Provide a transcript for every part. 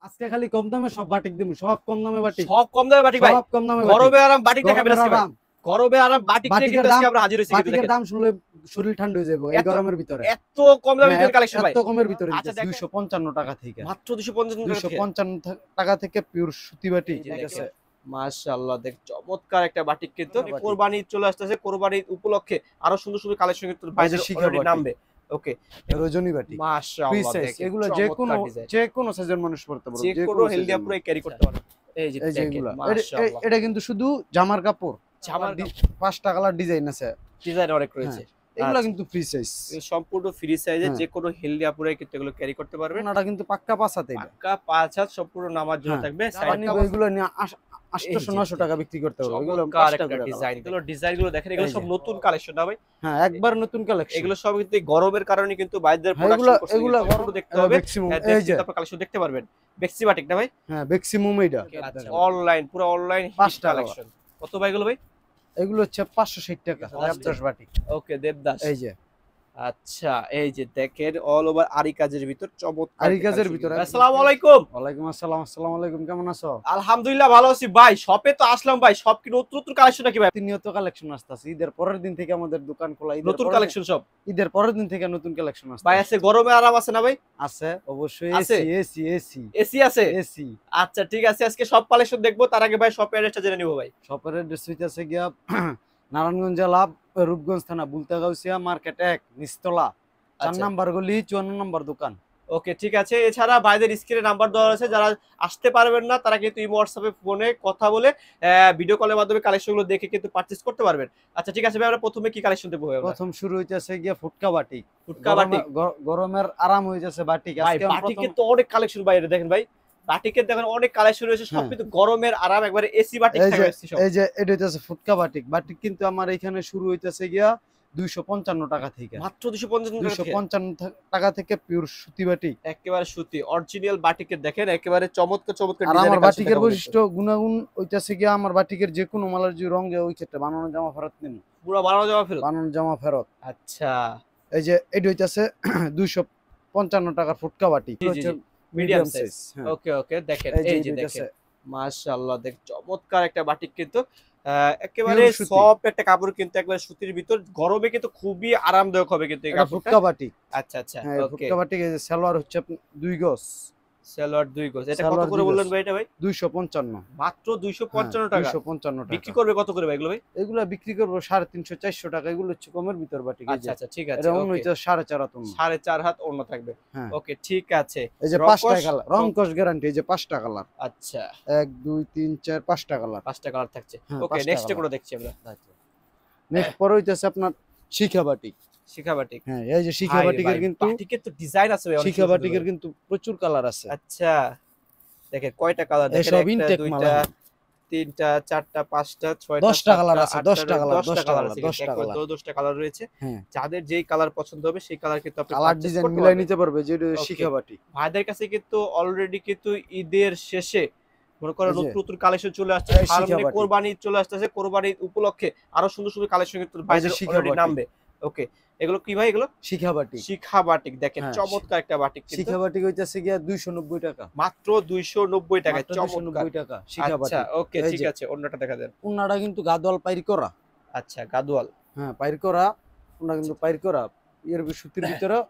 আজকে খালি কম দামে সব বাটিক দিমু, সব কম দামে বাটিক, সব কম দামে বাটিক ভাই, সব কম দামে গরমে আরাম বাটিক দেখাবেন গরমের আজকে ভাই। আরাম। গরমে আরাম বাটিক নিয়ে বাটিকের কিন্তু দাম, আজকে আমরা হাজির হয়েছি কিন্তু বাটিকের দেখেন। দাম শুনলে শরীর ঠান্ডা হয়ে যাবে এই গরমের ভিতরে। এত কম দামে হ্যাঁ, কালেকশন ভাই, এত কমের ভিতরে আচ্ছা দেখেন 255 টাকা থেকে, মাত্র 255 টাকা থেকে 255 টাকা থেকে পিওর সুতি বাটিক। এই যে ঠিক আছে, দেখেন, মাশাআল্লাহ, দেখ চমৎকার একটা বাটিক কিন্তু কোরবানি চলে আসতেছে, কোরবানি উপলক্ষে আরো সুন্দর সুন্দর কালেকশন কিন্তু বাইরে অলরেডি নামবে। ওকে, রজনী বাটিক মাশাআল্লাহ, দেখেন এগুলো যে কোনো সাইজের মানুষ পড়তে পারবে, যে কোনো হেলদি আপুরা ক্যারি করতে পারবে। এই যে দেখেন মাশাআল্লাহ, এটা কিন্তু শুধু জামার কাপড়, জামার 5টা কালার ডিজাইন আছে, ডিজাইন অনেক রয়েছে। এগুলো কিন্তু ফ্রি সাইজ, সম্পূর্ণ ফ্রি সাইজে যে কোনো হেলদি আপুরাই কিন্তু এগুলো ক্যারি করতে পারবে। ওনাটা কিন্তু পাক্কা পাঁচাতে, পাক্কা 5 হাত সম্পূর্ণ নামার জন্য থাকবে। এগুলো নিয়ে 800-900 টাকা বিক্রি করতে পারবে। এগুলো ডিজাইন, এগুলো ডিজাইনগুলো দেখেন, এগুলো সব নতুন কালেকশন না ভাই? হ্যাঁ, একবার নতুন কালেকশন। এগুলো সব কিন্তু গরমের কারণে কিন্তু বাইরের প্রোডাকশন করতে, এগুলো গরম দেখতে হবে। এই যে আপনারা কালেকশন দেখতে পারবেন, বেক্সি বাটিক না ভাই? হ্যাঁ, বেক্সিমুম এইটা। আচ্ছা, অনলাইন, পুরো অনলাইন 5টা কালেকশন। কত ভাই এগুলো ভাই? এগুলো হচ্ছে 560 টাকা, দেবদাস বাটিক। ওকে, দেবদাস। এই যে আচ্ছা, এই যে দেখেন অল ওভার আরি কাজের ভিতর চমৎকার আরি কাজের ভিতর। আসসালামু আলাইকুম। ওয়ালাইকুম আসসালাম। আসসালামু আলাইকুম, কেমন আছো? আলহামদুলিল্লাহ ভালো আছি ভাই। শপে তো আসলাম ভাই, সব কি নতুন নতুন কালেকশন নাকি ভাই? প্রতিনিয়ত কালেকশন আসছে, ঈদের পরের দিন থেকে আমাদের দোকান খোলা, নতুন কালেকশন সব ঈদের পরের দিন থেকে নতুন কালেকশন আসছে ভাই। আছে গরমে আরাম আছে না ভাই? আছে অবশ্যই, আছে এসি এসি এসি আছে। এসি আচ্ছা ঠিক আছে, আজকে সব কালেকশন দেখবো, তার আগে ভাই শপের অ্যাড্রেসটা জেনে নিব ভাই। শপের অ্যাড্রেস হইতাছে গিয়া নারায়ণগঞ্জ জেলা, রূপগঞ্জ থানা, বুলতাগাউসিয়া মার্কেট 1 নিচতলা, 4 নাম্বার গলি, 54 নম্বর দোকান। ওকে ঠিক আছে। এছাড়া ভাইদের স্ক্রিনে নাম্বার দেওয়া আছে, যারা আসতে পারবেন না তারা কিন্তু ইমো হোয়াটসঅ্যাপে ফোনে কথা বলে ভিডিও কলের মাধ্যমে কালেকশনগুলো দেখে কিন্তু পারচেজ করতে পারবেন। আচ্ছা ঠিক আছে ভাই, আমরা প্রথমে কি কালেকশন দেবো? প্রথম শুরু হইতাছে গিয়া ফুটকা বাটিক। ফুটকা বাটিক, গরমের আরাম হইতাছে বাটিক। ভাই বাটিকের তো অনেক কালেকশন বাইরে দেখেন ভাই, বাটিকের দেখেন অনেক কালেকশন রয়েছে, সব কিন্তু গরমের আরাম, একবারে এসি বাটিক থাকবে। এই যে এটা হইতাছে ফুটকা বাটিক। বাটিক কিন্তু আমার এখানে শুরু হইতাছে গিয়া 255 টাকা থেকে, মাত্র 255 টাকা থেকে পিওর সুতি বাটিক, একেবারে সুতি অরিজিনাল বাটিকের দেখেন একেবারে চমৎকার চমৎকার আর ডিজাইন। আমার বাটিকের বৈশিষ্ট্য গুণাগুণ হইতাছে গিয়া আমার বাটিকের যে কোনো মালার যে রঙে ওই ক্ষেত্রে বানানো জামা ফেরত নিন, পুরো বানানো জামা ফেরত, বানানো জামা ফেরত। আচ্ছা, এই যে এটা হইতাছে 255 টাকার ফুটকা বাটিক, মিডিয়াম সাইজ। ওকে ওকে, দেখেন এই যে দেখেন মাশাআল্লাহ, দেখ চমৎকার একটা বাটিক কিন্তু একেবারে সফট একটা কাপড় কিন্তু একবারে সুতির ভিতর, গরমে কিন্তু খুবই আরামদায়ক হবে কিন্তু এই কাপড়টা। ফুটকা বাটিক। আচ্ছা আচ্ছা, ওকে, ফুটকা বাটিক। এই যে সালোয়ার হচ্ছে 2 গজ, সালোয়ার 2 গজ। এটা কত করে বললেন ভাই এটা ভাই? 255, মাত্র 255 টাকা। 255 টাকা। বিক্রি করবে কত করে ভাই এগুলো ভাই? এগুলা বিক্রি করব 350-400 টাকা। এগুলো হচ্ছে কমের ভিতর বাটিক। আচ্ছা আচ্ছা ঠিক আছে, এটা অন্য হইছে 4.5 হাত, 4.5 হাত অন্য থাকবে। ওকে ঠিক আছে। এই যে 5টা কালার, রং কস গ্যারান্টি। এই যে 5টা কালার। আচ্ছা 1 2 3 4 5টা কালার, 5টা কালার থাকছে। ওকে, নেক্সট করে দেখছি আমরা। নেক্সট পরে হইতাছে আপনার শিখা বাটিক। শিখা বাটিক, হ্যাঁ, এই যে শিখা বাটিকের কিন্তু বাটিকের তো ডিজাইন আছে ভাই, শিখা বাটিকের কিন্তু প্রচুর কালার আছে। আচ্ছা দেখেন কয়টা কালার দেখেন, সব ইনটেক মাল, 2টা 3টা 4টা 5টা 6টা 10টা কালার আছে, 10টা কালার, 10টা কালার আছে, 10টা কালার, 10টা কালার রয়েছে। যাদের যেই কালার পছন্দ হবে সেই কালার কিন্তু আপনি কালার ডিজাইন মিলাই নিতে পারবে। যে শিখা বাটিক ভাইদের কাছে কিন্তু অলরেডি কিন্তু ঈদের শেষে মনে করেন নতুন নতুন কালেকশন চলে আসছে, সামনে কোরবানি চলে আসছে, কোরবানি উপলক্ষে আরো সুন্দর সুন্দর কালেকশন কিন্তু বাইরের অলরেডি নামবে। ওকে, এগুলো কি ভাই? এগুলো শিখা বাটিক। শিখা বাটিক দেখেন চমৎকার একটা বাটিক। শিখা বাটিক হইতাছে গিয়া 290 টাকা, মাত্র 290 টাকা, চমৎকার 290 টাকা শিখা বাটিক। আচ্ছা ওকে ঠিক আছে, অন্যটা দেখা দেন। ওন্নাটা কিন্তু গাদওয়াল পাইর করা। আচ্ছা গাদওয়াল, হ্যাঁ পাইর করা, ওন্না কিন্তু পাইর করা, এর সুতির ভিতরে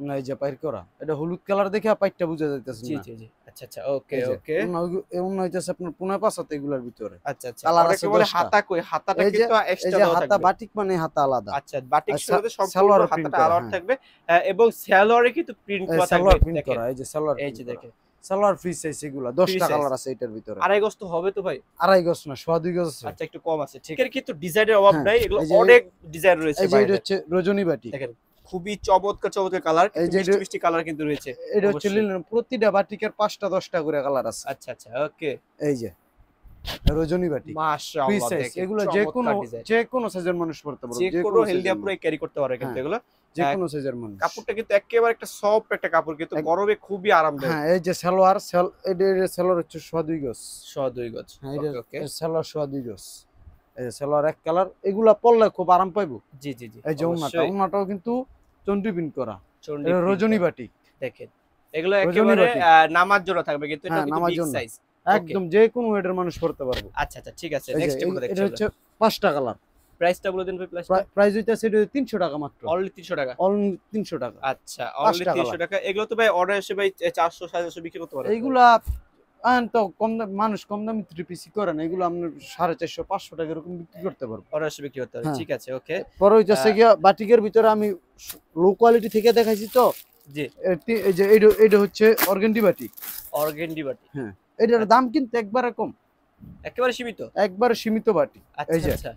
না। এই যে পাইর করা, এটা হলুদ কালার দেখে পাইরটা বুঝা যাইতাছে না। জি জি জি, আচ্ছা আচ্ছা ওকে ওকে। ওন্না হইতাছে আপনার 15-5 এগুলার ভিতরে। আচ্ছা আচ্ছা, কালার আছে বলে হাতা কই, হাতাটা কিন্তু এক্সট্রা দাও থাকবে। হাতা বাটিক মানে হাতা আলাদা। আচ্ছা, বাটিক সাথে সম্পূর্ণ হাতাটা আলাদা থাকবে, এবং সালোয়ারে কিন্তু প্রিন্ট করা থাকবে। দেখেন এই যে সালোয়ার, এই যে দেখেন সালোয়ার ফ্রি সাইজ। এগুলা 10টা কালার আছে এটার ভিতরে। আড়াই গজ তো হবে তো ভাই? আড়াই গজ না, 2.5 গজ আছে। আচ্ছা একটু কম আছে, ঠিক আছে। কিন্তু ডিজাইনের অভাব নাই, এগুলো অনেক ডিজাইন রয়েছে ভাই। এটা হচ্ছে রজনী বাটিক, দেখেন খুবই চমৎকার চমৎকার কালার, মিষ্টি মিষ্টি কালার কিন্তু রয়েছে। এটা হচ্ছে প্রতিটা বাটিকের 5টা 10টা করে কালার আছে। আচ্ছা আচ্ছা ওকে, এই যে রজনী বাটিক মাশাআল্লাহ, দেখেন এগুলো যে কোনো সাইজের মানুষ পড়তে পারবে, যে কোনো হেলদি আপুরা ক্যারি করতে পারে কিন্তু এগুলো, যে কোনো সাইজের মানুষ। কাপড়টা কিন্তু একেবারে একটা সফট একটা কাপড়, কিন্তু গরমে খুবই আরামদায়ক। হ্যাঁ, এই যে সালোয়ার, এর সালোয়ার হচ্ছে 2.5 গজ, 2.5 গজ। ওকে ওকে, সালোয়ার 2.5 গজ। এই যে সালোয়ার এক কালার, এগুলা পরলে খুব আরাম পাইবো। জি জি জি, এই যে ওন্নাটাও কিন্তু চন্ডি প্রিন্ট করা, এটা রজনী বাটিক। দেখেন এগুলো রজনী একেবারে বাটিক। নামার জন্য থাকবে, কিন্তু এটা হ্যাঁ, কিন্তু নামার বিগ জন্য। সাইজ। একদম যে কোনো ওয়েটের মানুষ পড়তে পারবে। আচ্ছা আচ্ছা ঠিক আছে, এই যে নেক্সট কোনটা দেখছি এটা আমরা? হচ্ছে 5টা কালার। প্রাইসটা বলে দিন ভাই, প্রাইসটা। প্রাইস হইতাছে এটা 300 টাকা মাত্র। অনলি 300 টাকা। অনলি 300 টাকা। আচ্ছা, অনলি 5টা 300 কালার। টাকা। এগুলো তো ভাই অর্ডার এসে ভাই 400 450 বিক্রি করতে পারবেন তো ভাই? এইগুলা তো কম দাম, মানুষ কম দামি 3 পিসি করে না, এগুলো আপনার 450 500 টাকা এরকম বিক্রি করতে পারবো। অর্ডার এসে বিক্রি করতে পারবেন, হ্যাঁ। ঠিক আছে, ওকে। পরে হইতাছে গিয়া বাটিকের ভিতরে আমি লো কোয়ালিটি থেকে দেখাইছি তো। জি, এই যে এটা হচ্ছে অর্গানডি বাটিক। অর্গেন্ডি বাটি। হ্যাঁ, এটার দাম কিন্তু একবারে কম, একেবারে সীমিত। একবারে সীমিত বাটি। আচ্ছা এই যে আচ্ছা,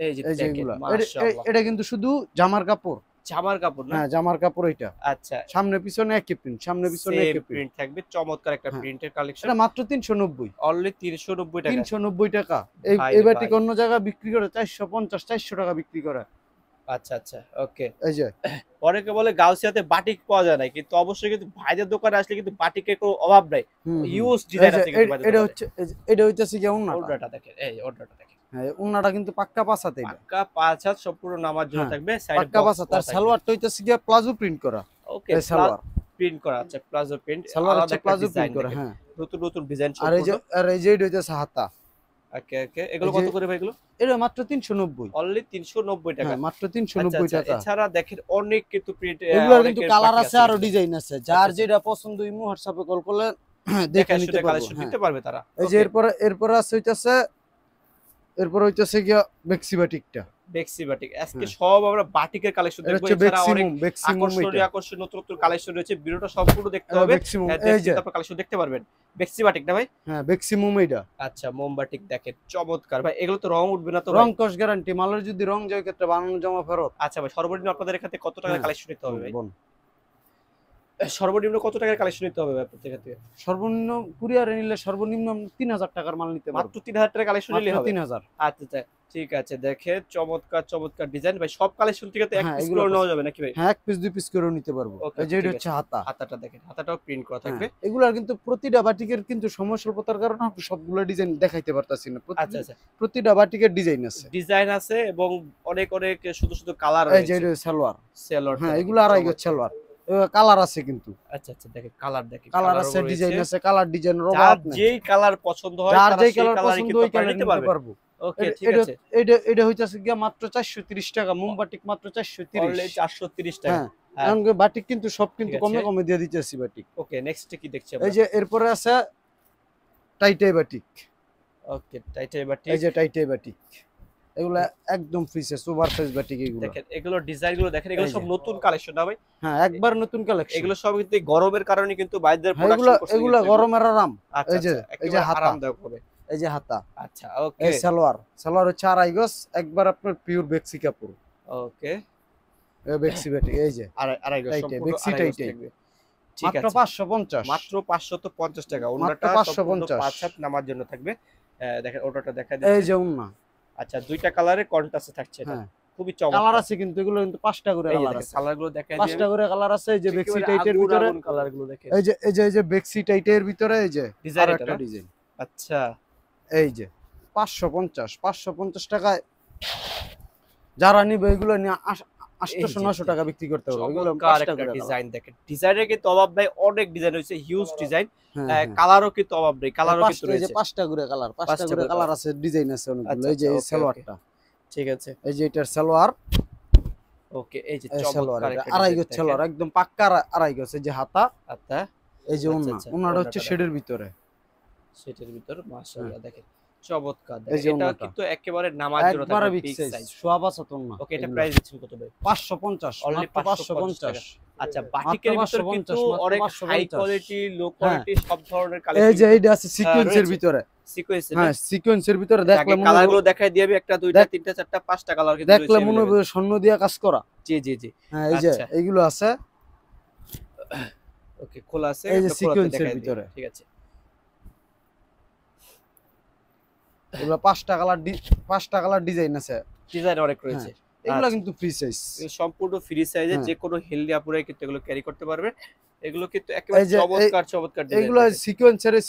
এই যে এই যে দেখেন, এগুলা মাশাআল্লাহ। এটা কিন্তু শুধু জামার কাপড়। জামার কাপড় না? হ্যাঁ, জামার কাপড় এটা। আচ্ছা, সামনে পিছনে একই প্রিন্ট, সামনে পিছনে সেম একই প্রিন্ট। প্রিন্ট থাকবে, চমৎকার একটা হ্যাঁ। প্রিন্টের কালেকশন। এটা মাত্র 390। অনলি 390 টাকা। 390 টাকা। ভাই এই রে বাটিক ভাই। অন্য জায়গায় বিক্রি করে 450 400 টাকা বিক্রি করে। আচ্ছা আচ্ছা, ওকে। এই যে অনেকে বলে গাউসিয়াতে বাটিক পাওয়া যায় না, কিন্তু অবশ্যই কিন্তু ভাইদের দোকানে আসলে কিন্তু বাটিকের কোনো অভাব নাই। ইউজ ডিজাইন আছে কিন্তু ভাইদের এটা দোকানে। হচ্ছে এটা হইতাছে কি ওন্নাটা। ওড়নাটা দেখেন, এই ওড়নাটা দেখেন। হ্যাঁ, ওন্নাটা কিন্তু পাক্কা পাঁচাতে এটা। পাক্কা 5 হাত সম্পূর্ণ নামার জন্য হ্যাঁ, থাকবে, সাইডে পাক্কা পাঁচা। তার সালোয়ারটা হইতাছে কি প্লাজো প্রিন্ট করা। ওকে, এই সালোয়ার। প্রিন্ট করা আছে, প্লাজো প্রিন্ট, সালোয়ার আলাদা হচ্ছে একটা প্লাজো ডিজাইন প্রিন্ট করা। দেখেন। হ্যাঁ। নতুন নতুন ডিজাইন আর এই যে সম্পূর্ণ। এটা হইতাছে হাতা। ওকে ওকে, এগুলো এই কত যে করে ভাই এগুলো? এটা মাত্র 390। অনলি 390 টাকা। হ্যাঁ, মাত্র আচ্ছা 390 আচ্ছা, টাকা। এছাড়া দেখেন অনেক কিন্তু প্রিন্ট, এগুলোর কিন্তু অনেকের কালার বাটি আছে, আরো ডিজাইন আছে। যার আচ্ছা, যেটা পছন্দ ইমো হোয়াটসঅ্যাপে কল করলে দেখে দেখে নিতে শুনে পারবো। কালেকশন হ্যাঁ। দিতে পারবে তারা। এই যে ওকে, এরপরে আছে হইতাছে, এরপর হইতাছে গিয়া বেক্সি বাটিকটা। বেক্সি বাটিক। আজকে হ্যাঁ। সব আমরা বাটিকের কালেকশন এটা দেখবো, হচ্ছে এছাড়া অনেক বেক্সিমুম আকর্ষণীয় এটা। আকর্ষণীয় নতুন নতুন কালেকশন রয়েছে। ভিডিওটা সম্পূর্ণ দেখতে হবে, বেক্সিমুম এই দেখে যে। তারপর কালেকশন দেখতে পারবেন। বেক্সি বাটিক না ভাই? হ্যাঁ, বেক্সিমুম এটা। আচ্ছা, মোমবাটিক দেখেন, চমৎকার ভাই। এগুলো তো রং উঠবে না তো রং ভাই? কস গ্যারান্টি, মালের যদি রং যায় ক্ষেত্রে বানানো জমা ফেরত। আচ্ছা ভাই, সর্বনিম্ন আপনাদের এখান থেকে কত টাকার হ্যাঁ। কালেকশন নিতে হবে ভাই? বোন, সর্বনিম্ন কত টাকার কালেকশন নিতে হবে ভাই আপনাদের এখান থেকে? সর্বনিম্ন কুরিয়ারে নিলে সর্বনিম্ন 3000 টাকার মাল নিতে পারবো। মাত্র 3000 টাকার কালেকশন নিলে মাত্র হবে? 3000। আচ্ছা আচ্ছা, ঠিক আছে। দেখে চমৎকার চমৎকার ডিজাইন ভাই। সব কালেকশন থেকে তো এক হ্যাঁ, পিস এগুলো করে নেওয়া যাবে নাকি ভাই? হ্যাঁ, এক পিস দুই পিস করেও নিতে পারবো। ওকে, এই যে এটা ঠিক হচ্ছে আছে। হাতা। হাতাটা দেখেন, হাতাটাও প্রিন্ট করা থাকবে। হ্যাঁ, এগুলার কিন্তু প্রতিটা বাটিকের কিন্তু সময় স্বল্পতার কারণে আমি সবগুলো ডিজাইন দেখাইতে পারতাছি না। আচ্ছা আচ্ছা, প্রতিটা বাটিকের ডিজাইন আছে। ডিজাইন আছে এবং অনেক অনেক শুধু শুধু কালার এই যে রয়েছে। এটা সালোয়ার। সেলর, হ্যাঁ, এগুলো আড়াই গজ সালোয়ার। কালার আছে কিন্তু। আচ্ছা আচ্ছা, দেখেন কালার, দেখেন কালার কালারও আছে, ডিজাইন রয়েছে। আছে, কালার ডিজাইনের যার অভাব নেই। যেই কালার পছন্দ হয় যার তারা যেই সেই কালার কালারই পছন্দ কিন্তু ওই আপনারা কালার নিতে নিতে পারবেন। পারবো। ওকে, ঠিক আছে। এটা হইতাছে গিয়া মাত্র 430 টাকা, মোমবাটিক মাত্র 430। অনলি 430 টাকা। হ্যাঁ, হ্যাঁ, এখন বাটিক কিন্তু সব কিন্তু ঠিক আছে। কমে কমে দিয়ে দিতেছি বাটিক। ওকে, নেক্সট কি দেখছি এই আমরা? যে এরপরে আছে টাইটাই বাটিক। ওকে, টাইটাই বাটি। এই যে টাইটাই বাটিক, এগুলা একদম free size over size batik এগুলো। দেখেন এগুলো ডিজাইন গুলো দেখেন, এগুলো এই সব যে। নতুন কালেকশন না ভাই? হ্যাঁ, একবার নতুন কালেকশন। এগুলো সব কিন্তু এই গরমের কারণে কিন্তু বাইরের এগুলা প্রোডাকশন করছে এগুলা কিন্তু গরমের আরাম। আচ্ছা এই যে আচ্ছা, এই যে একেবারে হাতা, আরামদায়ক হবে। এই যে হাতা, আচ্ছা, ওকে এই সালোয়ার। সালোয়ার হচ্ছে আড়াই গজ, একবার আপনার পিওর বেক্সি কাপড়। ওকে, এই বেক্সি বাটিক এই যে আড়াই গজ, টাইটাই, সম্পূর্ণ বেক্সি আড়াই গজ টাইটাই। থাকবে। ঠিক মাত্র আছে, 550। মাত্র 550 টাকা। ওন্নাটা 550 5 হাত নামার জন্য থাকবে। দেখেন ওটাটা দেখা এই দিচ্ছে। যে উন্না। আচ্ছা, দুইটা কালারে কন্ট্রাস্টে থাকছে এটা। হ্যাঁ, খুবই কালার চমৎকার। আছে কিন্তু এগুলো কিন্তু 5টা করে এই যে কালার দেখেন আছে। কালার গুলো দেখাই দিই 5টা আমি। করে কালার আছে। এই যে বেক্সি একেবারে টাইটের আগুন ভিতরে, আগুন কালার গুলো দেখেন। এই যে বেক্সি টাইটের ভিতরে এই যে ডিজাইন আরো এটা একটা না? ডিজাইন। আচ্ছা, এই যে 550 টাকায় যারা নিবে এগুলো নিয়ে 800-900 টাকা বিক্রি করতে পারবে। এগুলো চমৎকার 5টা একটা করে কালার। ডিজাইন দেখেন। ডিজাইনের কিন্তু অভাব নাই, অনেক ডিজাইন হয়েছে, হিউজ ডিজাইন। হ্যাঁ, কালারও কিন্তু অভাব নেই, কালারও কিন্তু এই যে রয়েছে। 5টা করে কালার, 5টা 5টা করে করে কালার আছে, ডিজাইন আছে অনেকগুলো। আচ্ছা এই যে আচ্ছা, এই ওকে, সালোয়ারটা, ঠিক আছে। এই যে এটার সালোয়ার, ওকে, এই যে এই সালোয়ার চমৎকার এটা একটা আড়াই ডিজাইন গজ দেখেন। সালোয়ার, একদম পাক্কা আড়াই গজ। এই যে হাতা, আচ্ছা, এই যে আচ্ছা, উন্না। আচ্ছা, উন্নাটা হচ্ছে ওন্নাটা শেডের ভিতরে। সেটার ভিতর মাশাআল্লাহ দেখেন চমৎকার। এই দেখেন যে এটা ওন্নাটা কিন্তু একেবারে নামাজ জন্য একবারে থাকবে, বিগ বিগ সাইজ, সাইজ। সোয়া 5 হাত উন্না। ওকে, এটা এগুলো প্রাইস দিচ্ছেন কত ভাই? 550, অনলি মাত্র 550 টাকা। 550। আচ্ছা, বাটিকের ভিতর 550, কিন্তু মাত্র অনেক হাই 550। কোয়ালিটি, লো কোয়ালিটি সব ধরনের এই কালেকশন যে এইটা আছে সিকোয়েন্সের রয়েছে। ভিতরে। সিকোয়েন্স না? হ্যাঁ, সিকোয়েন্সের ভিতরে দেখলে মনে কালার হবে, গুলো দেখাই দিবি, একটা দুইটা তিনটা চারটা পাঁচটা কালার কিন্তু দেখলে রয়েছে মনে হবে available। স্বর্ণ দিয়া কাজ করা। জি জি জি, হ্যাঁ, এই যে আচ্ছা। এইগুলো আছে। ওকে, খোলা আছে, এই যে একটা খোলাতে সিকোয়েন্সের দেখাই দিই। ভিতরে। ঠিক আছে, এগুলো 5টা কালার ডিজাইন আছে। ডিজাইন অনেক রয়েছে। এগুলো আচ্ছা। কিন্তু ফ্রি সাইজ। এগুলো সম্পূর্ণ ফ্রি সাইজে, হ্যাঁ। যে কোনো হেলদি আপুরাই কিন্তু এগুলো ক্যারি করতে পারবে। এগুলো কিন্তু একেবারে এই যে চমৎকার চমৎকার ডিজাইন। এগুলো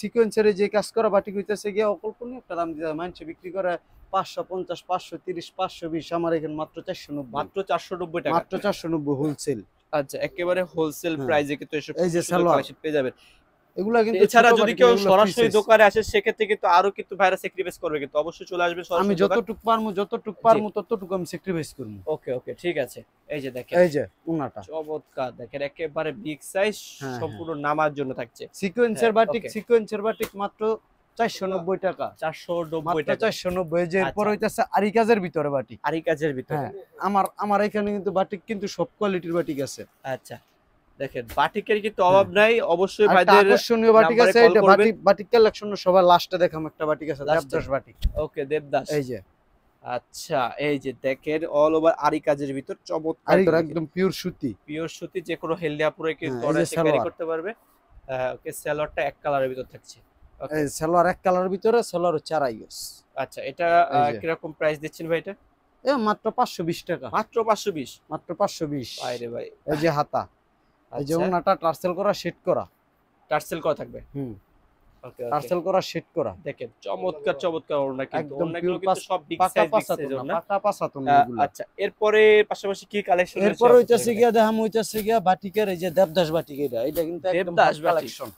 সিকোয়েন্সের যে কাজ করা বাটিক হইতেছে গিয়ে অকল্পনীয় একটা দাম দিয়ে মানুষে বিক্রি করে 550, 530, 520। আমার এখানে মাত্র 490। মাত্র 490 টাকা। মাত্র 490 হোলসেল। আচ্ছা, একেবারে হোলসেল হ্যাঁ। প্রাইসে কিন্তু এসব এই যে সুন্দর সালোয়ার, কালেকশন পেয়ে যাবেন। এগুলা কিন্তু এছাড়া ছোট যদি বাটিক, কেউ এগুলো সরাসরি free size। দোকানে আসে সেক্ষেত্রে কিন্তু আরো কিন্তু ভাইরা স্যাক্রিফাইস করবে, কিন্তু অবশ্যই চলে আসবেন আমি সরাসরি দোকান। যতটুক পারমু ততটুকু আমি স্যাক্রিফাইস করবো। ওকে ওকে, ঠিক আছে। এই যে দেখেন, এই যে উনাটা, চমৎকার দেখেন, একেবারে বিগ সাইজ, হ্যাঁ, সম্পূর্ণ নামার জন্য থাকছে। সিকোয়েন্সের বাটিক, okay. সিকোয়েন্সের বাটিক মাত্র 490 টাকা, 490 মাত্র টাকা। 490। যে এরপর আচ্ছা। হইতাছে আরি কাজের ভিতরে বাটিক। আরি কাজের ভিতরে। হ্যাঁ, আমার এখানে কিন্তু বাটিক কিন্তু সব কোয়ালিটির বাটিক আছে। আচ্ছা, দেখেন বাটিকের কিন্তু অভাব নাই, অবশ্যই একটা ভাইদের আকর্ষণীয় বাটিক নাম্বারে আছে, কল এটা করবেন। বাটিক, বাটিক কালেকশন সবার লাস্টে দেখাম একটা বাটিক আছে, Last এ? দেবদাস বাটিক। ওকে, দেবদাস। এই যে আচ্ছা, এই যে দেখেন অল ওভার আরি কাজের ভিতর চমৎকার, আরি একদম পিওর সুতি। পিওর সুতি, যে কোনো হেলদি আপুরে কিন্তু হ্যাঁ, এই যে অনায়াসে ক্যারি সালোয়ার। করতে পারবে। ওকে, সালোয়ারটা এক কালারের ভিতর থাকছে। ওকে, এই সালোয়ার এক কালারের ভিতরে, সালোয়ার হচ্ছে আড়াই গজ। আচ্ছা, এটা এই যে। কিরকম প্রাইস দিচ্ছেন ভাই এটা? এ মাত্র 520 টাকা, মাত্র 520। মাত্র 520। বাইরে ভাই, এই যে হাতা, এই যে আচ্ছা, ওনাটা টার্সেল করা, শেড করা। টার্সেল করা থাকবে। হুম, ওকে ওকে, টার্সেল করা, শেড করা। দেখেন চমৎকার চমৎকার ওড়না, কিন্তু একদম ওড়নাগুলো pure কিন্তু সব বিগ পাকা সাইজ, বিগ পাঁচা সাইজ তো না, ওড়না। পাকা পাঁচা তো না এগুলো। আচ্ছা, এরপরে পাশাপাশি কি কালেকশন এরপর হইতাছে গিয়া দেখাম, হইতাছে গিয়া বাটিকের, এই যে দেবদাস বাটিক, এটা কিন্তু একদম দেবদাস বাটিক। কালেকশন,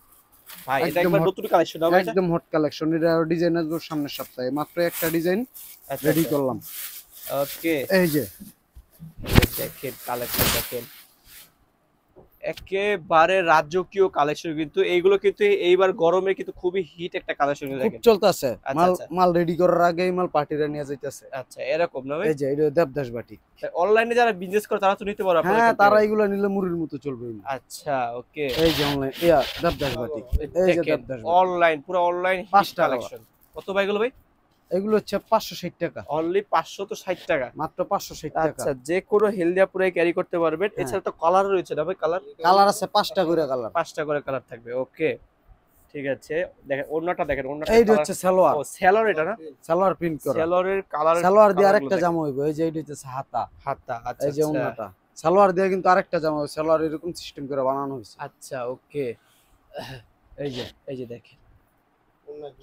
ভাই এটা একদম একবার hot- নতুন কালেকশন হবে এটা। একদম হট কালেকশন। এটা ডিজাইন আসবে সামনের সপ্তাহে, মাত্র একটা ডিজাইন আচ্ছা, রেডি করলাম। ওকে, এই যে দেখেন কালেকশন দেখেন, একেবারে রাজকীয় কালেকশন, কিন্তু এইগুলো কিন্তু এইবার গরমে কিন্তু খুবই হিট একটা কালেকশন খুব দেখেন। চলতেছে, আচ্ছা, মাল আচ্ছা। মাল রেডি করার আগেই মাল পার্টিরা নিয়ে যাইতেছে। আচ্ছা, এরকম না ভাই? এই যে এটা দেবদাস বাটিক। অনলাইনে যারা বিজনেস করে তারা তো নিতে পারে আপনাদের হ্যাঁ, এখান তারা থেকে। এগুলো নিলে মুড়ির মতো চলবে না। আচ্ছা, ওকে, এই যে অনলাইন দেবদাস বাটিক, এই যে দেখেন দেবদাস বাটিক। অনলাইন, পুরো অনলাইন হিট 5 টাকা। কালেকশন। কত ভাই এগুলো ভাই? এগুলো হচ্ছে 560 টাকা, অনলি 560 টাকা। মাত্র 560 টাকা। আচ্ছা, যে কোনো হেলদিয়া পুরো ক্যারি করতে পারবেন। হ্যাঁ। এছাড়া তো কালার রয়েছে না ভাই? কালার কালার আছে 5টা করে কালার। 5টা করে কালার থাকবে। ওকে, ঠিক আছে। দেখেন ওড়নাটা, দেখেন ওড়নাটা এইটা হচ্ছে সালোয়ার, ও সেলর, এটা না? সালোয়ার প্রিন্ট করা। সেলরের কালার, সালোয়ার দিয়ে আরেকটা জামা হইবে, এই যে এইটা হচ্ছে হাতা, হাতা। আচ্ছা এই যে আচ্ছা, ওন্নাটা। সালোয়ার দিয়ে কিন্তু আরেকটা জামা হবে, সালোয়ার এরকম সিস্টেম করে বানানো হয়েছে। আচ্ছা, ওকে, এই যে এই যে দেখেন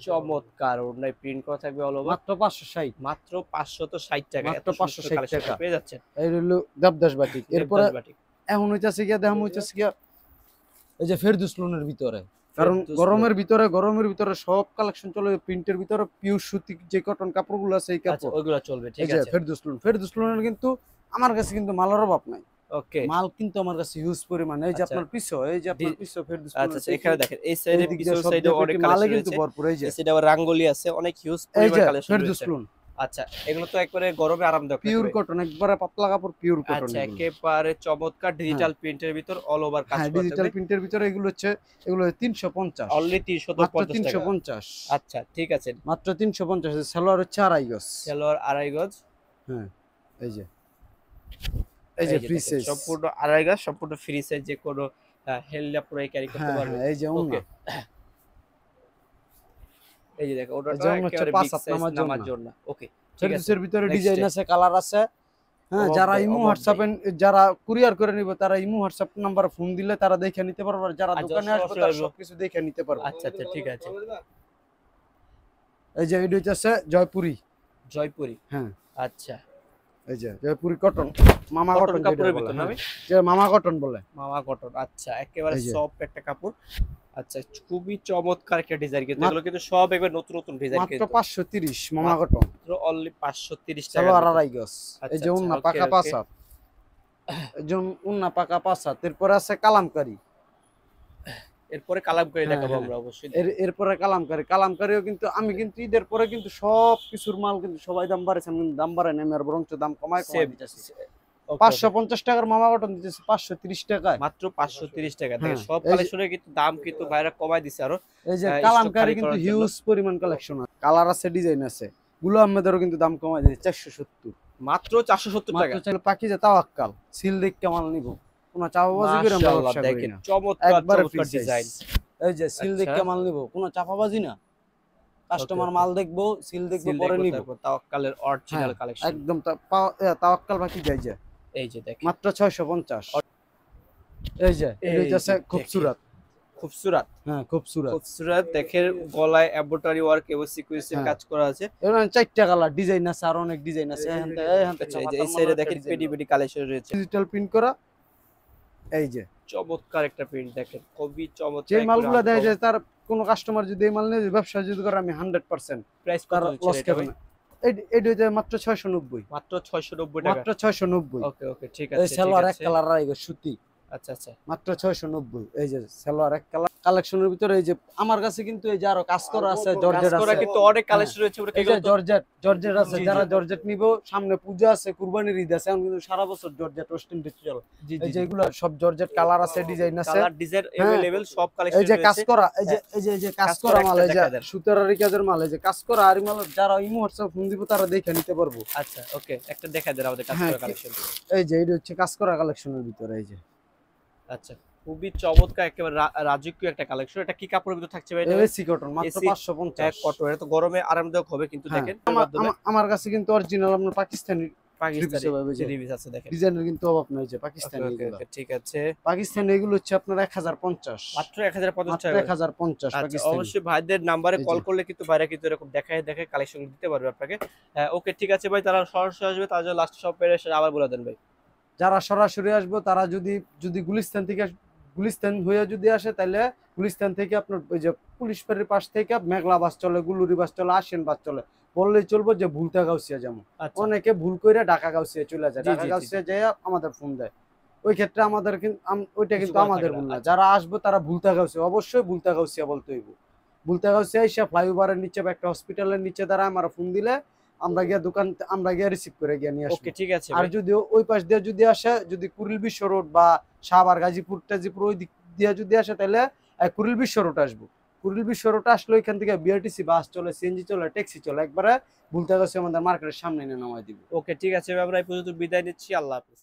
চমৎকার ওড়নায় প্রিন্ট করা থাকবে অল ওভার। মাত্র 560, মাত্র 560 টাকা। মাত্র এত সুন্দর 560 কালেকশন টাকা। পেয়ে যাচ্ছেন। এই হলো দেবদাস বাটিক। এরপরে দেবদাস বাটিক। এখন হইতাছে গিয়া দেখাম, হইতাছে গিয়া এই যে ফেরদৌস লোনের ভিতরে, কারণ ফেরদৌস গরমের ভিতরে সব কালেকশন চলে প্রিন্টের ভিতরে, পিওর সুতি যে কটন কাপড়গুলো আছে এই আচ্ছা, কাপড়। ওইগুলো চলবে, এই ঠিক যে আছে। ফেরদৌস লোনের কিন্তু আমার কাছে কিন্তু মালের অভাব নাই, ওকে, মাল কিন্তু আমার কাছে হিউজ পরিমাণ। এই যে আচ্ছা। আপনার পিছো, এই যে আপনার পিছো ফেরদৌস আচ্ছা আচ্ছা, এখানে দেখেন এই সাইডে, এইদিক দিয়ে পিছন সব সাইডে দিকে অনেক মালে কালেকশন কিন্তু রয়েছে। ভরপুর। এই যে এই সাইডে আবার রাঙ্গোলি আছে, অনেক হিউজ এই পরিমাণ যে কালেকশন ফেরদৌস রয়েছে। লোন, আচ্ছা, এগুলো তো একবারে গরমে আরামদায়ক পিওর থাকবে। কটন, একবারে পাতলা কাপড়, পিওর কটন। আচ্ছা, একেবারে চমৎকার ডিজিটাল প্রিন্টের ভিতর অল ওভার কাজ হ্যাঁ, করা ডিজিটাল থাকবে। প্রিন্টের ভিতরে এগুলো 350, অনলি মাত্র 350 টাকা। 350, আচ্ছা, ঠিক আছে। মাত্র 350। সালোয়ার হচ্ছে আড়াই গজ। সালোয়ার আড়াই গজ। হ্যাঁ, এই যে এই যে ফ্রি দেখেন, সাইজ, সম্পূর্ণ আড়াই গজ, সম্পূর্ণ ফ্রি সাইজ, যে কোনো হেলদা পুরো ক্যারি করতে হ্যাঁ পারবে। হ্যাঁ, এই যে ওকে, ওন্না, এই যে দেখো এই ওটাটা যে ওন্না হচ্ছে একেবারে 5 বিগ হাত সাইজ নামার নামার জন্য। জন্য। ওকে, ঠিক আছে। ফেরদৌসের ভিতরে Next ডিজাইন এ। আছে, কালার আছে। হ্যাঁ, অবাক যারা ভাই, ইমো অবাক হোয়াটসঅ্যাপে, যারা কুরিয়ার করে নিবে, তারা ইমো হোয়াটসঅ্যাপ নাম্বার ফোন দিলে তারা দেখে নিতে পারবে, আর যারা আর দোকানে যারা আসবে সরাসরি তারা আসবে। সবকিছু দেখে নিতে পারবে। আচ্ছা আচ্ছা, ঠিক আছে। এই যে এটা হচ্ছে জয়পুরি। জয়পুরি। হ্যাঁ, আচ্ছা, এই যে জয়পুরি কটন, মামা কটন কটন যেটা কাপড়ের বলে, ভিতর না হ্যাঁ, ভাই? যে মামা কটন বলে। মামা কটন। আচ্ছা, একেবারে এই যে। সফট একটা কাপড়। আচ্ছা, খুবই চমৎকার একটা ডিজাইন, কিন্তু মাত্র- এগুলো কিন্তু সব একবার নতুন নতুন ডিজাইন, মাত্র কিন্তু 530 মামা কটন, মাত্র অনলি 530 টাকা। সালোয়ার আড়াই গজ। এই যে আচ্ছা, উন্না ওকে, পাকা ওকে। 5 হাত, এই যে উন্না পাকা 5 হাত। এরপরে আছে কালামকারী, এরপরে কালামকারী হ্যাঁ, দেখাবো হ্যাঁ। আমরা অবশ্যই। এরপরে কালামকারীও কিন্তু আমি কিন্তু ঈদের পরে কিন্তু সব কিছুর মাল কিন্তু সবাই দাম বাড়াইছে, আমি কিন্তু দাম বাড়াই না, আমি আর বরঞ্চ দাম কমায় দিতেছি। 550 টাকার মামা কটন দিতেছে 530 টাকায়, মাত্র 530 টাকা। হ্যাঁ, দেখেন সব এই যে- কালেকশনের কিন্তু দাম কিন্তু ভাইরা কমায় দিছে আরো। এই যে stock কালামকারী খালি কিন্তু করার জন্য। হিউজ পরিমাণ কালেকশন আছে, কালার আছে, ডিজাইন আছে। গুলো আহমেদেরও কিন্তু দাম কমায় দিয়েছে 470, মাত্র 470 টাকা। মাত্র। চাইলে পাখি যে তাওয়াক্কাল সিল দেখে মাল নিব, কোনো চাপাবাজি করে আমরা মাশাআল্লাহ, ব্যবসা করি দেখেন না, চমৎকার একবারে চমৎকার free size। ডিজাইন। এই যে সিল আচ্ছা। দেখে মাল নিব, কোনো চাপাবাজি না, কাস্টমার okay. মাল দেখবো, সিল দেখবো, পরে নিব। তাওয়াক্কালের অরিজিনাল হ্যাঁ, কালেকশন। একদম তাওয়াক্কাল পাখি যাই যে এই যে দেখেন মাত্র 650। এই যে এই এটা হচ্ছে যে খুবসুরত, খুবসুরত। হ্যাঁ খুবসুরত। খুবসুরত দেখেন, গলায় এমব্রয়ডারি ওয়ার্ক এবং সিকোয়েন্সের হ্যাঁ। কাজ করা আছে। এর 4টা কালার ডিজাইন আছে, আর অনেক ডিজাইন আছে। আচ্ছা, এই যে এই সাইডে দেখেন পেডি পেডি কালেকশন রয়েছে। ডিজিটাল প্রিন্ট করা, এই যে চমৎকার একটা প্রিন্ট দেখেন, খুবই চমৎকার। যে মালগুলো দেয় যে তার কোন কাস্টমার যদি এই মাল নিয়ে ব্যবসা যদি করে আমি 100% প্রাইস তার কত লস দিচ্ছেন এটা খাবে ভাই? না। এই যে মাত্র 690, মাত্র 690 টাকা। মাত্র 690। ওকে ওকে, ঠিক এই আছে ঠিক সালোয়ার এক আছে। কালার আর এই সুতি আচ্ছা আচ্ছা, মাত্র 690। এই যে সালোয়ার এক কালার কালেকশনের ভিতরে এই যে আমার কাছে কিন্তু এই যে আরো কাজ করা আছে, জর্জেট কাজ করা আছে, কিন্তু অনেক কালেকশন রয়েছে, ওটা এই যে এগুলো তো জর্জেট আছে। জি, যারা জি। জর্জেট নিবো, সামনে পূজা আছে, কুরবানির ঈদ আছে, এখন কিন্তু সারা বছর জর্জেট ওয়েস্টার্ন চলে। জি এই জি যে এগুলো সব জর্জেট কালার আছে, ডিজাইন আছে, কালার ডিজাইন হ্যাঁ। अवेलेबल সব এই কালেকশন যে কাজ রয়েছে। করা, এই যে কাজ কাজ করা করা মাল, একটা এই যে দেখা দেন। সুতার কাজের মাল, এই যে কাজ করা আর মাল যারা ইমো হোয়াটসঅ্যাপ ফোন দিব তারা দেখে নিতে পারবো। আচ্ছা ওকে, একটা দেখা দেন আমাদের কাজ হ্যাঁ, করা কালেকশন। এই যে এটা হচ্ছে কাজ করা কালেকশনের ভিতরে। এই যে আচ্ছা, খুবই চমৎকার একেবারে রাজকীয় একটা কালেকশন। এটা কি কাপড়ের ভিতর থাকছে ভাই এটা? এসি কটন মাত্র AC 550। কটন, এটা তো গরমে আরামদায়ক হবে কিন্তু হ্যাঁ, দেখেন। আমার কাছে কিন্তু অরিজিনাল আপনার পাকিস্তানি পাকিস্তানি যে রিভিউস আছে দেখেন। ডিজাইনের কিন্তু অভাব নাই, যে ওকে পাকিস্তানি ওকে এগুলো। ওকে, ঠিক আছে। পাকিস্তানি এগুলো হচ্ছে আপনার 1050, মাত্র 1050 মাত্র টাকা। 1050 আচ্ছা, পাকিস্তানি। অবশ্যই ভাইদের নাম্বারে এই যে। কল করলে কিন্তু ভাইরা কিন্তু এরকম দেখায় কালেকশন দিতে পারবে আপনাকে। ওকে ঠিক আছে ভাই, তারা সরাসরি আসবে, তার জন্য লাস্ট শপের এসে আবার বলে দেন ভাই। যারা সরাসরি আসবো তারা যদি গুলিস্তান হয়ে যদি আসে, তাহলে গুলিস্তান থেকে আপনার ওই যে পুলিশ ফাঁড়ির পাশ থেকে মেঘলা বাস চলে, গুলুরি বাস চলে, আশিয়ান বাস চলে, বললেই চলবো যে ভুলতা গাউসিয়া যেমন। আচ্ছা অনেকে ভুল করে ঢাকা গাউসিয়া চলে যায়, জি, ঢাকা জি, জি, গাউসিয়া যায় আমাদের ফোন দেয়। ওই ক্ষেত্রে আমাদের কিন্তু ওইটা কিছু কিন্তু করার আমাদের থাকে না। ভুল না। আচ্ছা। যারা আসবো তারা ভুলতা গাউসিয়া, অবশ্যই ভুলতা গাউসিয়া বলতে হইব। ভুলতা গাউসিয়া এসে ফ্লাইওভারের নিচে বা একটা হসপিটালের নিচে দ্বারা আমার ফোন দিলে আমরা গিয়ে রিসিভ করে গিয়ে নিয়ে আসবো। ওকে ঠিক আছে আর ভাই। যদি ওই পাশ দিয়ে যদি আসে, যদি কুড়িল বিশ্ব রোড বা সাভার গাজীপুর টাজীপুর ওই দিক দিয়ে যদি আসে, তাহলে কুড়িল বিশ্ব রোড আসবো। কুড়িল বিশ্ব রোড আসলে ওইখান থেকে বিআরটিসি বাস চলে, সিএনজি চলে, ট্যাক্সি চলে, একবারে ভুলতে গেছে আমাদের মার্কেটের সামনে এনে নামাই দিব। ওকে ঠিক আছে ভাই, আমরা এই পর্যন্ত বিদায় নিচ্ছি। আল্লাহ হাফেজ।